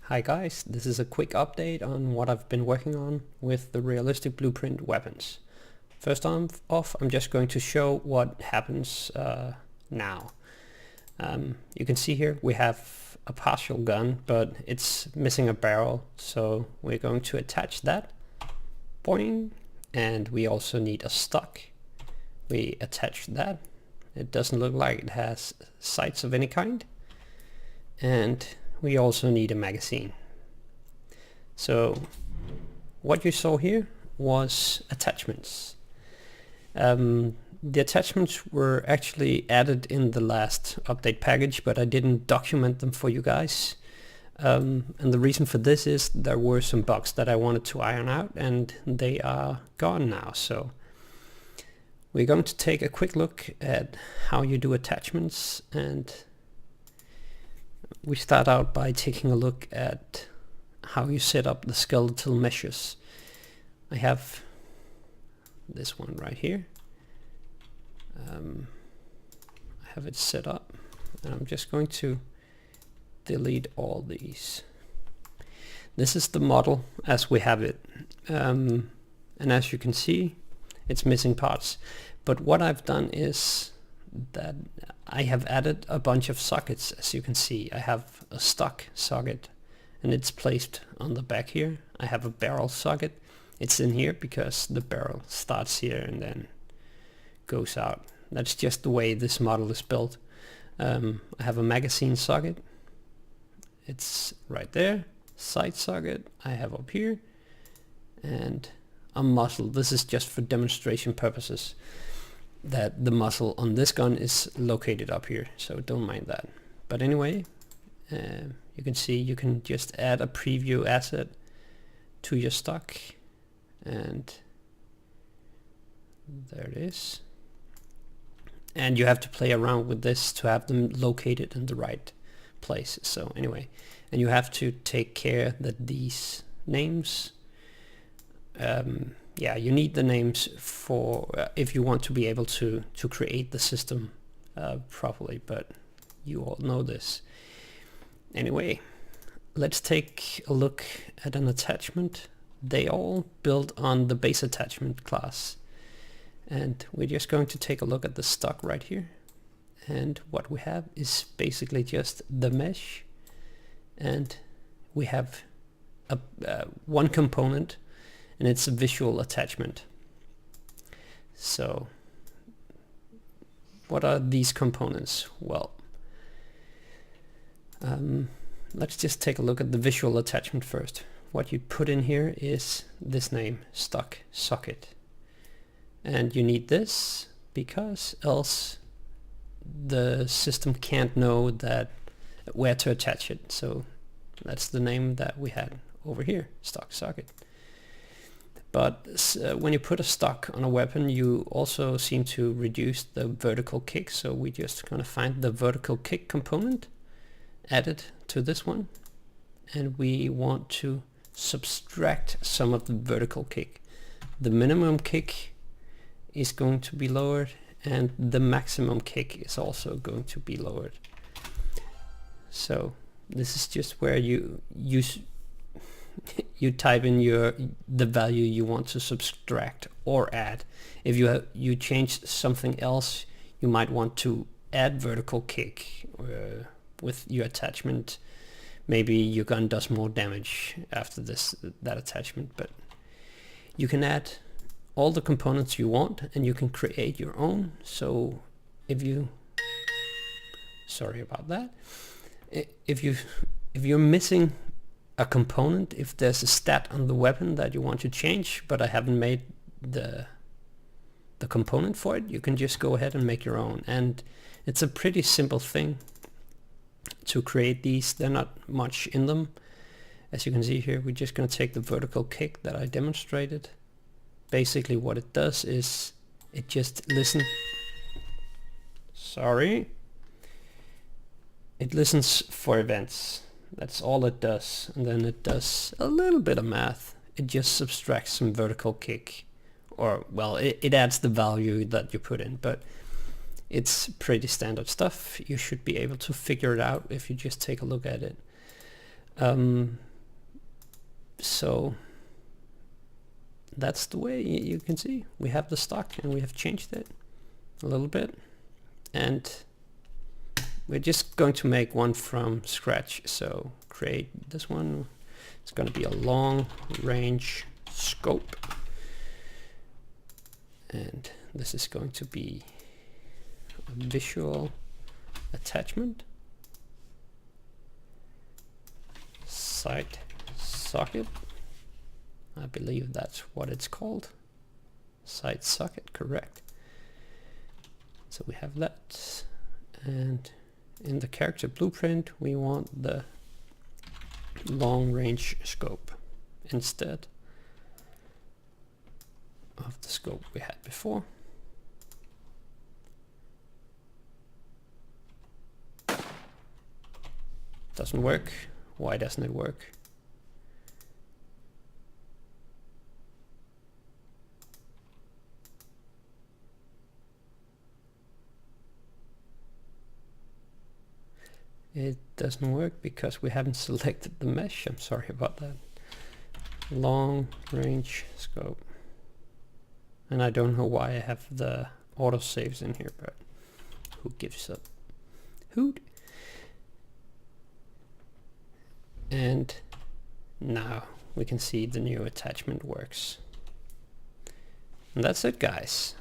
Hi guys, this is a quick update on what I've been working on with the realistic blueprint weapons. First off, I'm just going to show what happens now. You can see here we have a partial gun, but it's missing a barrel, so we're going to attach that. Boing! And we also need a stock. We attach that. It doesn't look like it has sights of any kind. And we also need a magazine. So what you saw here was attachments. The attachments were actually added in the last update package, but I didn't document them for you guys. And the reason for this is there were some bugs that I wanted to iron out, and they are gone now. So we're going to take a quick look at how you do attachments, and we start out by taking a look at how you set up the skeletal meshes. I have this one right here. I have it set up, and I'm just going to delete all these. This is the model as we have it, and as you can see, it's missing parts. But what I've done is that I have added a bunch of sockets. As you can see, I have a stock socket and it's placed on the back here. I have a barrel socket. It's in here because the barrel starts here and then goes out. That's just the way this model is built. I have a magazine socket. It's right there. Sight socket I have up here, and a muzzle. This is just for demonstration purposes, that the muzzle on this gun is located up here, so don't mind that. But anyway, you can see you can just add a preview asset to your stock, and there it is. And you have to play around with this to have them located in the right place. So anyway, and you have to take care that these names, yeah, you need the names for if you want to be able to create the system properly, but you all know this. Anyway, let's take a look at an attachment. They all build on the base attachment class, and we're just going to take a look at the stock right here. And what we have is basically just the mesh, and we have a one component, and it's a visual attachment. So what are these components? Well, let's just take a look at the visual attachment first. What you put in here is this name, stock socket, and you need this because else the system can't know that where to attach it. So that's the name that we had over here, stock socket. But when you put a stock on a weapon, you also seem to reduce the vertical kick. So we just gonna find the vertical kick component, add it to this one, and we want to subtract some of the vertical kick. The minimum kick is going to be lowered, and the maximum kick is also going to be lowered. So this is just where you use you type in the value you want to subtract or add. If you change something else, you might want to add vertical kick with your attachment. Maybe your gun does more damage after that attachment, but you can add all the components you want, and you can create your own. So if you, sorry about that, if you're missing a component, if there's a stat on the weapon that you want to change, but I haven't made the component for it, you can just go ahead and make your own. And it's a pretty simple thing to create these. They're not much in them. As you can see here, we're just going to take the vertical kick that I demonstrated. Basically what it does is it just listens. Sorry. It listens for events. That's all it does. And then it does a little bit of math. It just subtracts some vertical kick. Or, well, it adds the value that you put in. But it's pretty standard stuff. You should be able to figure it out if you just take a look at it. So that's the way. You can see we have the stock and we have changed it a little bit, and we're just going to make one from scratch. So create this one. It's going to be a long range scope, and this is going to be a visual attachment, site socket. I believe that's what it's called. Site socket, correct. So we have that, and in the character blueprint we want the long range scope instead of the scope we had before. Doesn't work. Why doesn't it work? It doesn't work because we haven't selected the mesh. I'm sorry about that. Long range scope. And I don't know why I have the auto saves in here, but who gives a hoot? And now we can see the new attachment works. And that's it, guys.